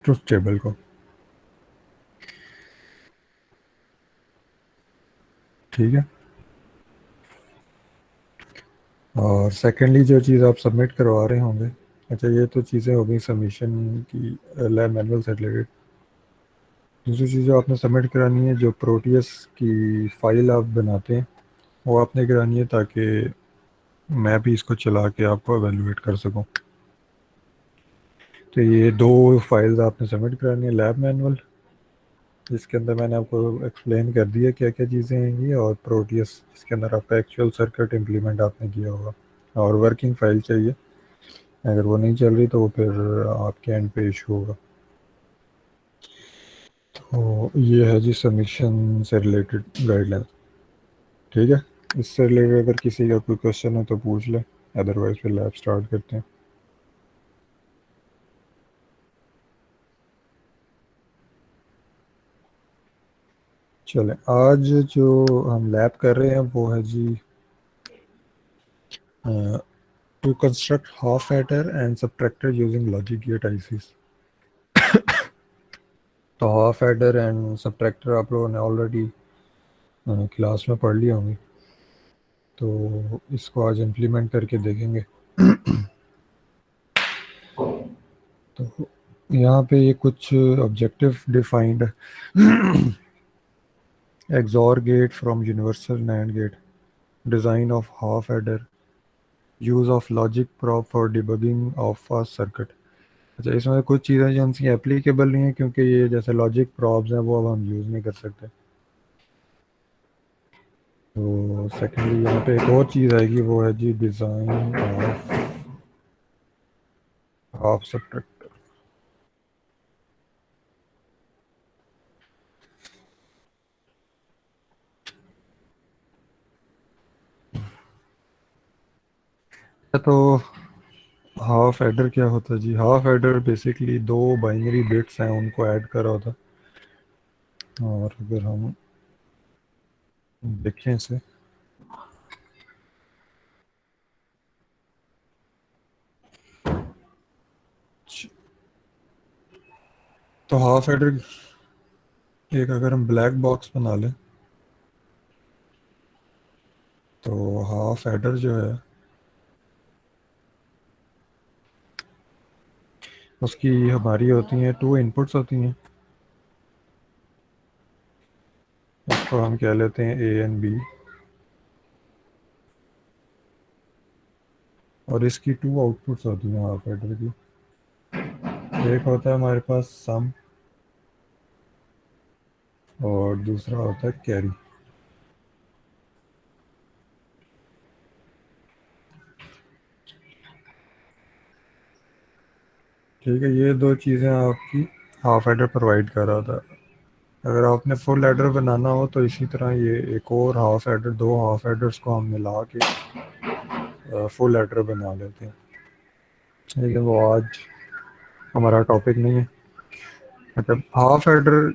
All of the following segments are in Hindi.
ट्रुथ टेबल को। ठीक है। और सेकेंडली जो चीज़ आप सबमिट करवा रहे होंगे, अच्छा ये तो चीज़ें हो गई सबमिशन की, लैब मैनुअल से रिलेटेड। दूसरी चीज़ जो आपने सबमिट करानी है, जो प्रोटियस की फ़ाइल आप बनाते हैं वो आपने करानी है, ताकि मैं भी इसको चला के आपको एवेलुएट कर सकूं। तो ये दो फाइल्स आपने सबमिट करानी है, लैब मैनुअल जिसके अंदर मैंने आपको एक्सप्लेन कर दिया क्या क्या चीज़ें हैं ये, और प्रोटियस जिसके अंदर आपका एक्चुअल सर्किट इम्प्लीमेंट आपने किया होगा, और वर्किंग फाइल चाहिए। अगर वो नहीं चल रही तो वो फिर आपके एंड पे इशू होगा। तो ये है जी सबमिशन से रिलेटेड गाइडलाइन। ठीक है। इससे रिलेटेड अगर किसी का कोई क्वेश्चन है तो पूछ ले, अदरवाइज फिर लैब स्टार्ट करते हैं। चलें, आज जो हम लैब कर रहे हैं वो है जी to construct half adder and subtractor using logic gate ICs. तो हाफ एडर एंड सबट्रैक्टर आप लोगों ने ऑलरेडी क्लास में पढ़ लिया होंगे, तो इसको आज इम्प्लीमेंट करके देखेंगे। तो यहाँ पे ये कुछ ऑब्जेक्टिव डिफाइंड है। XOR gate from universal NAND gate, design of half adder, use of logic prop for debugging of a circuit। अच्छा, इसमें कुछ चीज़ें जो हमसे एप्लीकेबल नहीं है, क्योंकि ये जैसे लॉजिक प्रॉप्स हैं वो अब हम यूज़ नहीं कर सकते। तो सेकेंडली यहाँ पे एक और चीज़ आएगी, वो है जी डिज़ाइन ऑफ हाफ सबट्रैक्टर। तो हाफ एडर क्या होता है जी? हाफ एडर बेसिकली दो बाइनरी बिट्स हैं, उनको ऐड करा होता है। और अगर हम देखें इसे, तो हाफ एडर एक अगर हम ब्लैक बॉक्स बना लें, तो हाफ एडर जो है उसकी हमारी होती हैं टू इनपुट्स होती हैं। इसको हम कह लेते हैं ए एंड बी, और इसकी टू आउटपुट्स होती हैं हाफ एडर की। एक होता है हमारे पास सम, और दूसरा होता है कैरी। ठीक है, ये दो चीज़ें आपकी हाफ एडर प्रोवाइड कर रहा था। अगर आपने फुल एडर बनाना हो तो इसी तरह ये एक और हाफ एडर, दो हाफ एडर्स को हम मिला के फुल एडर बना लेते हैं। लेकिन वो आज हमारा टॉपिक नहीं है। मतलब हाफ एडर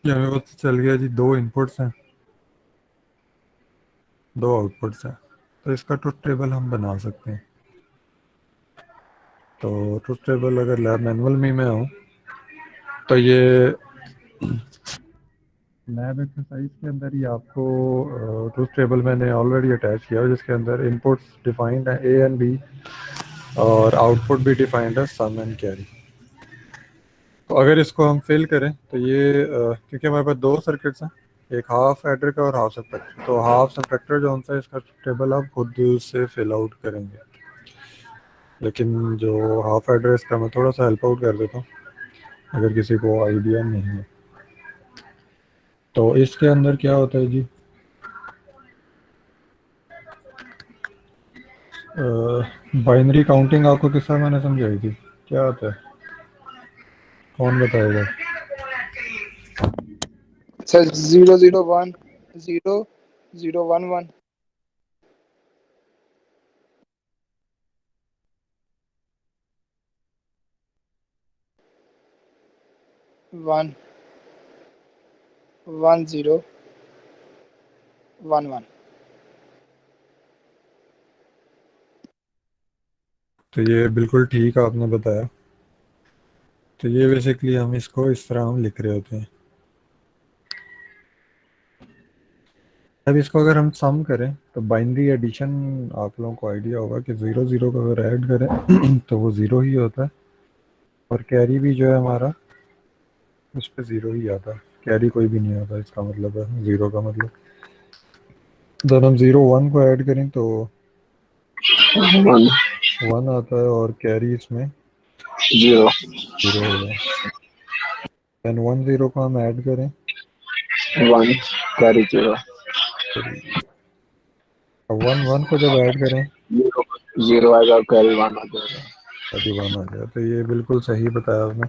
ये हमें पता चल गया जी, दो इनपुट्स हैं, दो आउटपुट्स हैं, तो इसका ट्रुथ टेबल हम बना सकते हैं। तो ट्रुथ टेबल अगर लैब मैनुअल में मैं हूँ, तो ये लैब एक्सरसाइज के अंदर ही आपको ट्रुथ टेबल मैंने ऑलरेडी अटैच किया है, जिसके अंदर इनपुट्स डिफाइंड है ए एंड बी, और आउटपुट भी डिफाइंड है सम एंड कैरी। तो अगर इसको हम फिल करें तो ये क्योंकि हमारे पास दो सर्किट्स हैं, एक हाफ एडर का और हाफ सब्ट्रैक्टर, तो हाफ सब्ट्रैक्टर जो होता है इसका टेबल आप खुद से फिल आउट करेंगे। लेकिन जो हाफ एडर इसका मैं थोड़ा सा हेल्प आउट कर देता हूँ, अगर किसी को आइडिया नहीं है। तो इसके अंदर क्या होता है जी, बाइनरी काउंटिंग आपको किस तरह मैंने समझाई थी, क्या होता है, कौन बताएगा? सर 001 0 0 1 1 1 1 0 1 1। तो ये बिल्कुल ठीक आपने बताया। तो ये बेसिकली हम इसको इस तरह हम लिख रहे होते हैं। अब इसको अगर हम सम करें तो बाइनरी एडिशन आप लोगों को आइडिया होगा कि ज़ीरो ज़ीरो को अगर ऐड करें तो वो ज़ीरो ही होता है, और कैरी भी जो है हमारा उस पर ज़ीरो ही आता है, कैरी कोई भी नहीं आता, इसका मतलब है ज़ीरो का मतलब। जब हम ज़ीरो वन को ऐड करें तो 1 वन आता है, और कैरी इसमें 0 ज़ीरो होगा। देन वन ज़ीरो को हम ऐड करें 1 कैरी 0 अब वन वन को जब ऐड करें 0 आएगा और कैरी 1 आ जाएगा। कैरी वन आ जाए, तो ये बिल्कुल सही बताया आपने।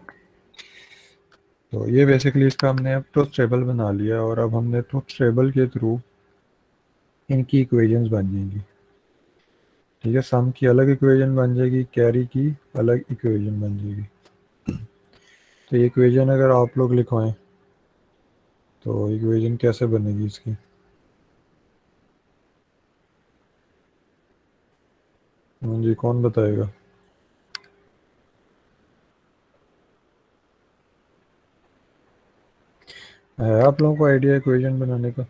तो ये बेसिकली इसका हमने अब ट्रुथ टेबल बना लिया, और अब हमने ट्रुथ टेबल के थ्रू इनकी इक्वेशंस बन जाएंगी। ठीक है, सम की अलग इक्वेशन बन जाएगी, कैरी की अलग इक्वेशन बन जाएगी। तो ये इक्वेशन अगर आप लोग लिखवाएं तो इक्वेशन कैसे बनेगी इसकी? हाँ जी, कौन बताएगा? है आप लोगों को आइडिया इक्वेशन बनाने का?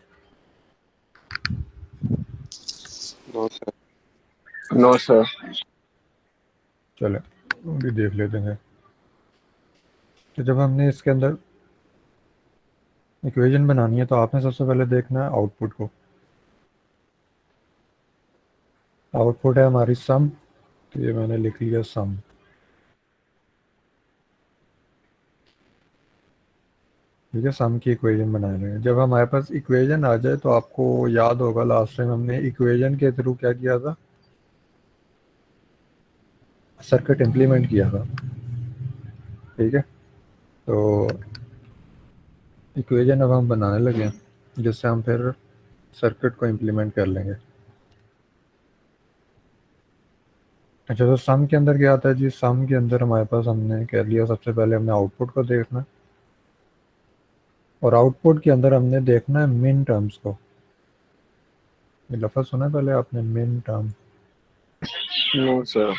No sir. चले भी देख लेते हैं। तो जब हमने इसके अंदर इक्वेशन बनानी है तो आपने सबसे पहले देखना है आउटपुट को। आउटपुट है हमारी सम, तो ये मैंने लिख लिया सम। ठीक है, सम की इक्वेशन बना रहे हैं। जब हमारे पास इक्वेशन आ जाए तो आपको याद होगा लास्ट टाइम हमने इक्वेशन के थ्रू क्या किया था, सर्किट इम्प्लीमेंट किया था। ठीक है, तो इक्वेशन अब हम बनाने लगे हैं जिससे हम फिर सर्किट को इम्प्लीमेंट कर लेंगे। अच्छा, तो सम के अंदर क्या आता है जी? सम के अंदर हमारे पास हमने कह लिया सबसे पहले हमने आउटपुट को देखना है, और आउटपुट के अंदर हमने देखना है मिन टर्म्स को। ये लफ्ज़ सुना है पहले आपने, मिन टर्म? No sir.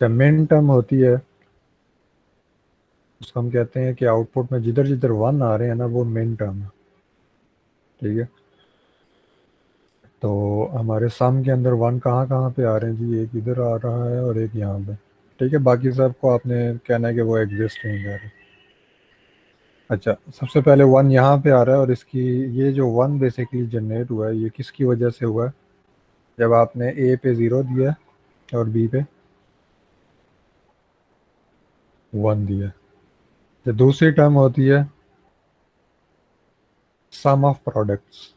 जब मिन टर्म होती है उसको हम कहते हैं कि आउटपुट में जिधर जिधर वन आ रहे हैं ना वो मिन टर्म है। ठीक है, तो हमारे सम के अंदर वन कहाँ कहाँ पे आ रहे हैं जी? एक इधर आ रहा है और एक यहाँ पे। ठीक है, बाकी सबको आपने कहना है कि वो एग्जिस्ट नहीं कर रहे। अच्छा, सबसे पहले वन यहाँ पे आ रहा है, और इसकी ये जो वन बेसिकली जनरेट हुआ है ये किसकी वजह से हुआ है? जब आपने ए पे ज़ीरो दिया है और बी पे वन दिया है। जो दूसरी टर्म होती है सम ऑफ प्रोडक्ट्स।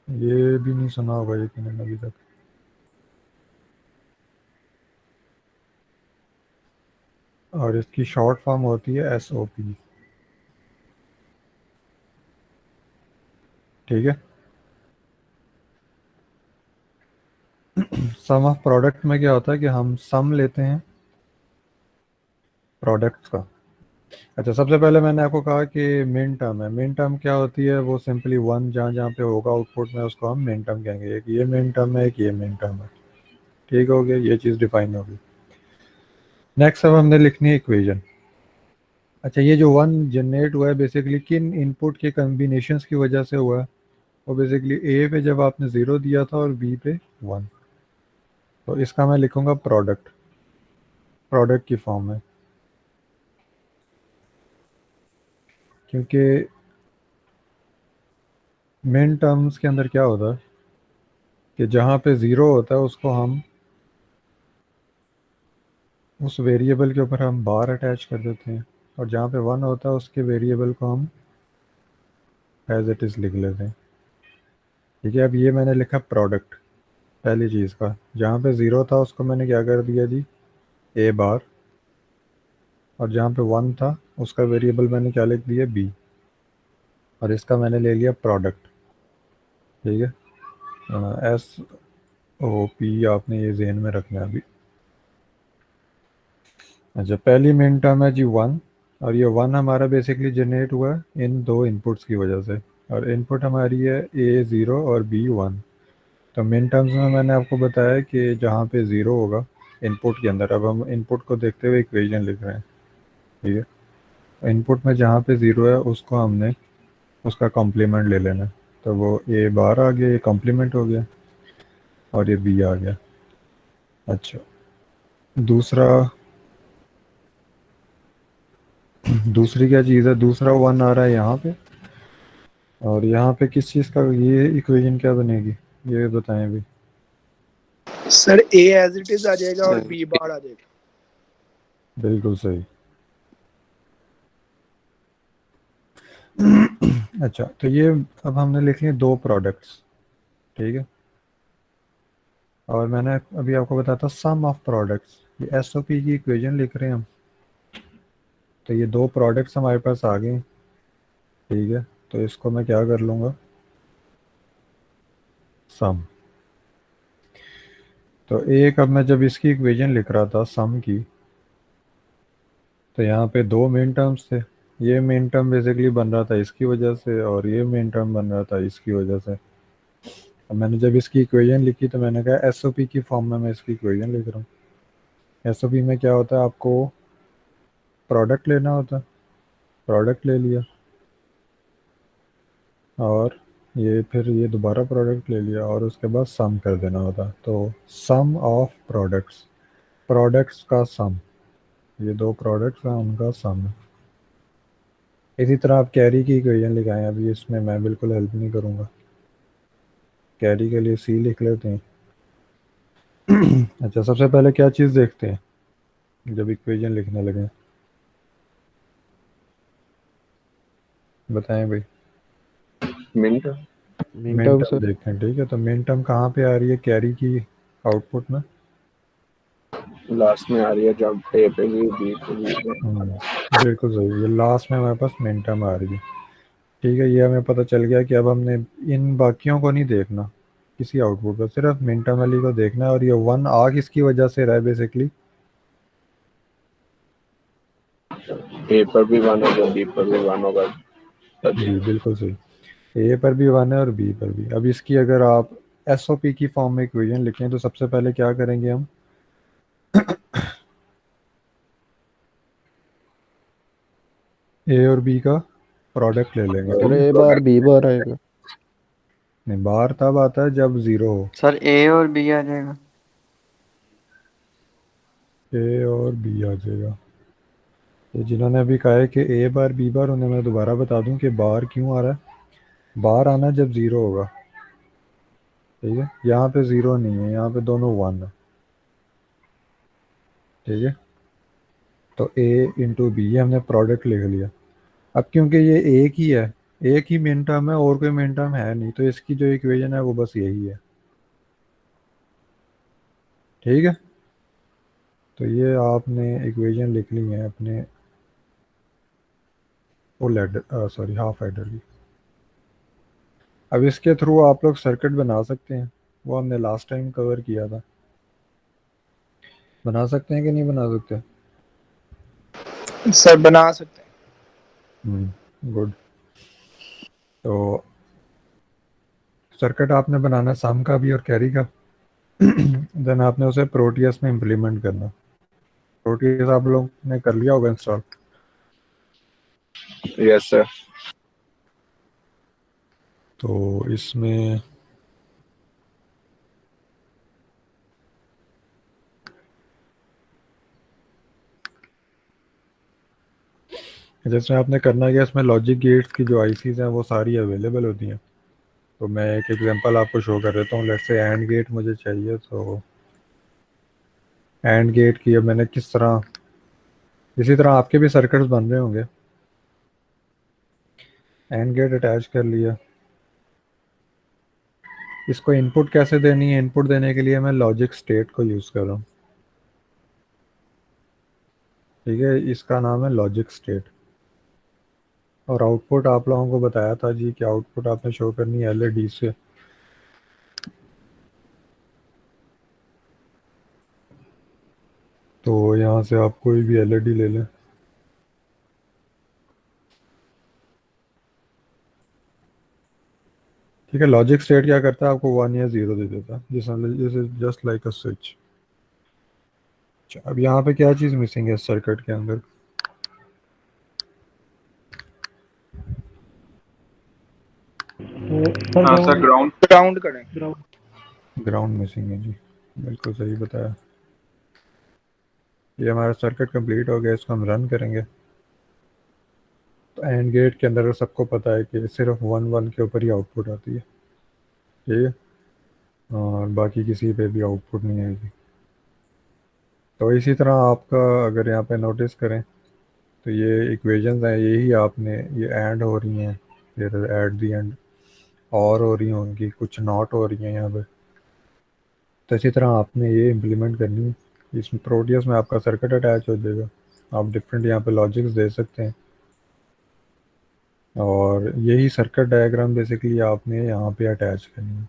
ये भी नहीं सुना होगा यकीनन अभी तक। और इसकी शॉर्ट फॉर्म होती है एस ओ पी। ठीक है, सम ऑफ प्रोडक्ट में क्या होता है कि हम सम लेते हैं प्रोडक्ट्स का। अच्छा, सबसे पहले मैंने आपको कहा कि मिन टर्म है। मिन टर्म क्या होती है? वो सिंपली वन जहाँ जहाँ पे होगा आउटपुट में उसको हम मिन टर्म कहेंगे। एक ये मिन टर्म है, एक ये मिन टर्म है। ठीक हो गया, ये चीज़ डिफाइन होगी। नेक्स्ट अब हमने लिखनी है इक्वेशन। अच्छा, ये जो वन जनरेट हुआ है बेसिकली किन इनपुट के कम्बिनेशंस की वजह से हुआ है? वो बेसिकली ए पे जब आपने ज़ीरो दिया था और बी पे वन, तो इसका मैं लिखूंगा प्रोडक्ट, प्रोडक्ट की फॉर्म में। क्योंकि मिन टर्म्स के अंदर क्या होता है कि जहाँ पे ज़ीरो होता है उसको हम उस वेरिएबल के ऊपर हम बार अटैच कर देते हैं, और जहाँ पे वन होता है उसके वेरिएबल को हम एज इट इज़ लिख लेते हैं। ठीक है, अब ये मैंने लिखा प्रोडक्ट पहली चीज़ का। जहाँ पे ज़ीरो था उसको मैंने क्या कर दिया जी? ए बार। और जहाँ पे वन था उसका वेरिएबल मैंने क्या लिख दिया? बी। और इसका मैंने ले लिया प्रोडक्ट। ठीक है, एस ओ पी आपने ये जहन में रखना है अभी। अच्छा, पहली मिन टर्म है जी 1, और ये 1 हमारा बेसिकली जनरेट हुआ है इन दो इनपुट्स की वजह से, और इनपुट हमारी है A0 और B1। तो मिन टर्म्स में मैंने आपको बताया कि जहाँ पे 0 होगा इनपुट के अंदर, अब हम इनपुट को देखते हुए इक्वेशन लिख रहे हैं, ठीक है। इनपुट में जहाँ पे 0 है उसको हमने उसका कॉम्प्लीमेंट ले लेना है। तो वो A बार आ गया, ये कॉम्प्लीमेंट हो गया, और ये B आ गया। अच्छा, दूसरा दूसरी क्या चीज़ है, दूसरा 1 आ रहा है यहाँ पे, और यहाँ पे किस चीज़ का ये इक्वेशन क्या बनेगी, ये बताएं अभी। Sir A as it is आ जाएगा और बी बार आ जाएगा। बिल्कुल सही। अच्छा, तो ये अब हमने लिख लिए दो प्रोडक्ट्स, ठीक है। और मैंने अभी आपको बताया था सम ऑफ प्रोडक्ट्स, ये एसओपी की इक्वेशन लिख रहे हैं हम। तो ये दो प्रोडक्ट्स हमारे पास आ गए, ठीक है। तो इसको मैं क्या कर लूँगा, सम। तो एक, अब मैं जब इसकी इक्वेशन लिख रहा था सम की, तो यहाँ पे दो मेन टर्म्स थे। ये मेन टर्म बेसिकली बन रहा था इसकी वजह से, और ये मेन टर्म बन रहा था इसकी वजह से। अब मैंने जब इसकी इक्वेशन लिखी तो मैंने कहा एसओपी की फॉर्म में मैं इसकी इक्वेशन लिख रहा हूँ। एसओपी में क्या होता है, आपको प्रोडक्ट लेना होता है, प्रोडक्ट ले लिया, और ये फिर ये दोबारा प्रोडक्ट ले लिया, और उसके बाद सम कर देना होता। तो सम ऑफ प्रोडक्ट्स, प्रोडक्ट्स का सम, ये दो प्रोडक्ट्स हैं उनका सम है। इसी तरह आप कैरी की इक्वेशन लिखाएं, अभी इसमें मैं बिल्कुल हेल्प नहीं करूँगा। कैरी के लिए सी लिख लेते हैं। अच्छा, सबसे पहले क्या चीज़ देखते हैं जब इक्वेशन लिखने लगे, बताएं भाई। Minute min term term sir. देखते हैं, ठीक है। तो मिन टर्म कहाँ पे आ रही है कैरी की आउटपुट में, लास्ट में आ रही है जब ए पे भी बी पे भी। बिल्कुल सही, ये लास्ट में हमारे पास मिन टर्म आ रही है, ठीक है। ये हमें पता चल गया कि अब हमने इन बाकियों को नहीं देखना, किसी आउटपुट को, सिर्फ मिन टर्म वाली को देखना है। और ये 1 आ किसकी वजह से रहा है बेसिकली, ए पर भी 1 होगा, बी पर भी 1 होगा, तभी। बी, बिल्कुल सही। ए पर भी 1 है और बी पर भी। अब इसकी अगर आप एसओपी की फॉर्म में इक्वेशन लिखें तो सबसे पहले क्या करेंगे हम, ए और बी का प्रोडक्ट ले लेंगे, ठीक सर है। ए बार बी बार आएगा। नहीं, बाहर तब आता है जब 0 हो। सर ए और बी आ जाएगा। ए और बी आ जाएगा। तो जिन्होंने अभी कहा है कि ए बार बी बार, उन्हें मैं दोबारा बता दूं कि बार क्यों आ रहा है। बार आना जब 0 होगा, ठीक है। यहाँ पे 0 नहीं है, यहाँ पे दोनों 1 है, ठीक है। तो ए इंटू बी, हमने प्रोडक्ट लिख लिया। अब क्योंकि ये एक ही है, एक ही मेन टर्म है और कोई मेन टर्म है नहीं, तो इसकी जो इक्वेशन है वो बस यही है, ठीक है। तो ये आपने इक्वेशन लिख ली है अपने full adder, sorry half adder की। अब इसके थ्रू आप लोग सर्किट बना सकते हैं, वो हमने लास्ट टाइम कवर किया था। बना सकते हैं कि नहीं बना सकते, सर बना सकते हैं। गुड। तो सर्किट आपने बनाना सम का भी और कैरी का। देन आपने उसे प्रोटीएस में इम्प्लीमेंट करना। प्रोटीएस आप लोग ने कर लिया होगा इंस्टॉल। Yes sir. तो इसमें जैसे आपने करना क्या, इसमें लॉजिक गेट्स की जो आईसीज हैं वो सारी अवेलेबल होती हैं। तो मैं एक एग्जांपल आपको शो कर देता हूँ। लेट्स से एंड गेट मुझे चाहिए, तो एंड गेट की अब मैंने किस तरह, इसी तरह आपके भी सर्किट्स बन रहे होंगे। एंड गेट अटैच कर लिया। इसको इनपुट कैसे देनी है, इनपुट देने के लिए मैं लॉजिक स्टेट को यूज़ कर रहा हूँ, ठीक है। इसका नाम है लॉजिक स्टेट। और आउटपुट आप लोगों को बताया था जी कि आउटपुट आपने शो करनी है एलईडी से। तो यहाँ यहाँ से आप कोई भी एलईडी ले लें। ठीक है, लॉजिक स्टेट क्या करता है, आपको 1 या 0 दे देता है, this is just like a switch. अब यहाँ पे क्या चीज़ मिसिंग है सर्किट के अंदर? हाँ सर, ग्राउंड। ग्राउंड करें। ग्राउंड मिसिंग है जी, बिल्कुल सही बताया। ये हमारा सर्किट कंप्लीट हो गया, इसको हम रन करेंगे। तो एंड गेट के अंदर सबको पता है कि सिर्फ 1 1 के ऊपर ही आउटपुट आती है, ठीक है, और बाकी किसी पे भी आउटपुट नहीं आएगी। तो इसी तरह आपका अगर यहाँ पे नोटिस करें तो ये इक्वेशंस हैं, यही आपने ये एंड हो रही हैं, फिर एट दी एंड और हो रही होंगी, कुछ नॉट हो रही हैं यहाँ पे। तो इसी तरह आपने ये इम्प्लीमेंट करनी है। इसमें प्रोटियस में आपका सर्किट अटैच हो जाएगा, आप डिफरेंट यहाँ पे लॉजिक्स दे सकते हैं, और यही सर्किट डायग्राम बेसिकली आपने यहाँ पे अटैच करनी है।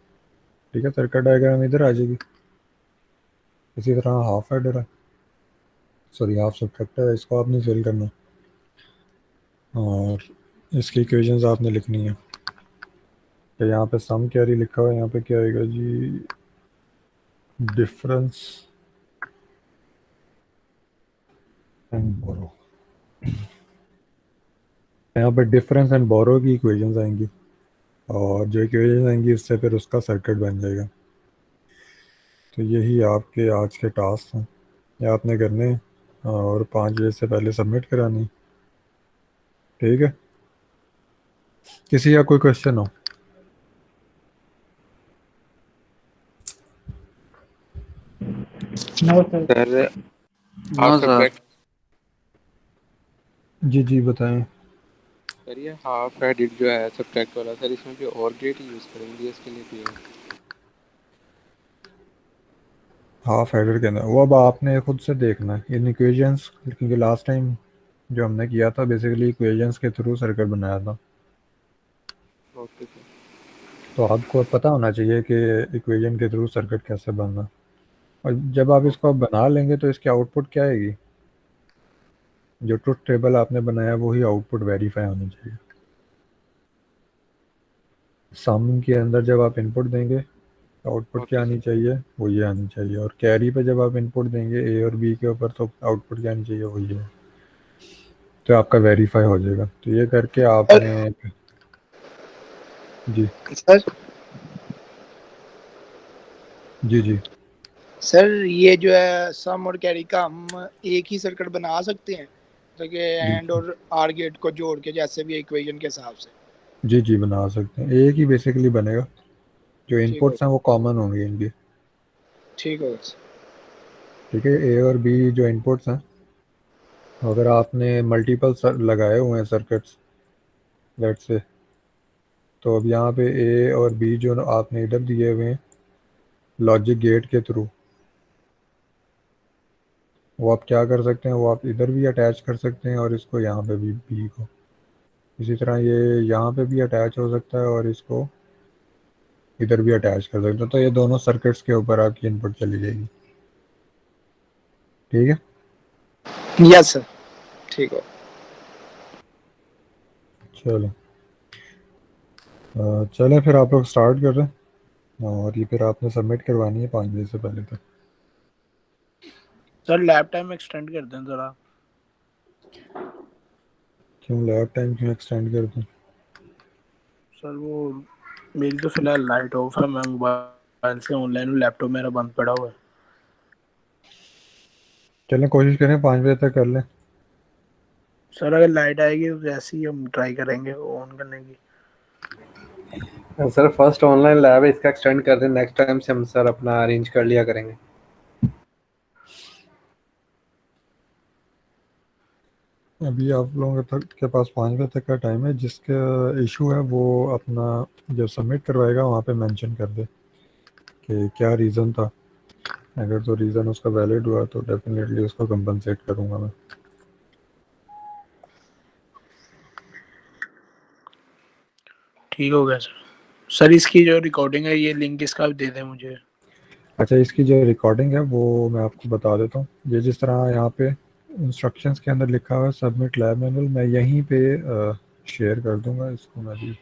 ठीक है, सर्किट डायग्राम इधर आ जाएगी। इसी तरह हाफ एडर है, सॉरी हाफ सब्ट्रैक्टर है, इसको आपने फिल करना है और इसकी इक्वेशंस आपने लिखनी है। तो यहाँ पे सम कैरी लिखा हुआ है, यहाँ पे क्या आएगा जी, डिफरेंस एंड बोरो। यहाँ पे डिफरेंस एंड बोरो की इक्वेशंस आएंगी, और जो इक्वेशंस आएंगी उससे फिर उसका सर्किट बन जाएगा। तो यही आपके आज के टास्क हैं, ये आपने करने हैं और 5 बजे से पहले सबमिट करानी। ठीक है, किसी का कोई क्वेश्चन हो? सर हाँ हाफ सर। सब्ट्रैक्ट, जी जी बताएं। सर ये हाफ एडिट जो है सब्ट्रैक्ट वाला, सर इसमें भी और गेट यूज करेंगे इसके लिए भी है? हाफ एडर के अंदर वो अब आपने खुद से देखना है इन इक्वेशंस, क्योंकि लास्ट टाइम जो हमने किया था बेसिकली इक्वेशंस के थ्रू सर्किट बनाया था। Okay sir. तो आपको पता होना चाहिए कि इक्वेशन के थ्रू सर्किट कैसे बनना, और जब आप इसको बना लेंगे तो इसकी आउटपुट क्या आएगी, जो ट्रुथ टेबल आपने बनाया वही आउटपुट वेरीफाई होनी चाहिए। सम के अंदर जब आप इनपुट देंगे आउटपुट क्या ओके आनी सर। चाहिए, वो ये आनी चाहिए, और कैरी पे जब आप इनपुट देंगे ए और बी के ऊपर तो आउटपुट क्या आनी चाहिए, वही है। तो आपका वेरीफाई हो जाएगा। तो ये करके आपने जी सर जी जी सर ये जो है सम और कैरी का हम एक ही सर्किट बना सकते हैं, तो कि एंड बिल्कुल और आर गेट को जोड़ के, जैसे भी इक्वेशन के हिसाब से। जी जी बना सकते हैं, एक ही बेसिकली बनेगा, जो ठीक हो इनपुट्स हैं वो कॉमन होंगे इनके। ठीक होगा सर। ठीक है, ए और बी जो इनपुट्स हैं, अगर आपने मल्टीपल लगाए हुए हैं सर्किट्स लेट्स से, तो अब यहाँ पे ए और बी जो आपने इधर दिए हुए हैं लॉजिक गेट के थ्रू, वो आप क्या कर सकते हैं, वो आप इधर भी अटैच कर सकते हैं और इसको यहाँ पे भी बी को, इसी तरह ये यहाँ पे भी अटैच हो सकता है और इसको इधर भी अटैच कर सकते हैं। तो ये दोनों सर्किट्स के ऊपर आपकी इनपुट चली जाएगी। ठीक है, यस सर, ठीक हो। चलो चलें फिर आप लोग स्टार्ट कर रहे हैं, और ये फिर आपने सबमिट करवानी है 5 बजे से पहले तक। सर लैब टाइम एक्सटेंड कर दें जरा। क्यों लैब टाइम क्यों एक्सटेंड कर दूँ? सर वो मेरी तो फिलहाल लाइट ऑफ है, मैं मोबाइल से ऑनलाइन हूँ, लैपटॉप मेरा बंद पड़ा हुआ है। चलें कोशिश करें 5 बजे तक कर लें। सर अगर लाइट आएगी तो जैसे ही हम ट्राई करेंगे ऑन करने की। सर फर्स्ट ऑनलाइन लैब है, इसका एक्सटेंड कर दें, नेक्स्ट टाइम से हम सर अपना अरेंज कर लिया करेंगे। अभी आप लोगों के पास 5 बजे तक का टाइम है, जिसका इशू है वो अपना जब सबमिट करवाएगा वहाँ पे मेंशन कर दे कि क्या रीज़न था। अगर तो रीज़न उसका वैलिड हुआ तो डेफिनेटली उसको कंपनसेट करूँगा मैं। ठीक हो गया सर। सर इसकी जो रिकॉर्डिंग है ये लिंक इसका भी दे दें मुझे। अच्छा, इसकी जो रिकॉर्डिंग है वो मैं आपको बता देता हूँ। ये जिस तरह यहाँ पे इंस्ट्रक्शंस के अंदर लिखा हुआ है सबमिट लैब मैनुअल, मैं यहीं पे शेयर कर दूंगा इसको मैं भी।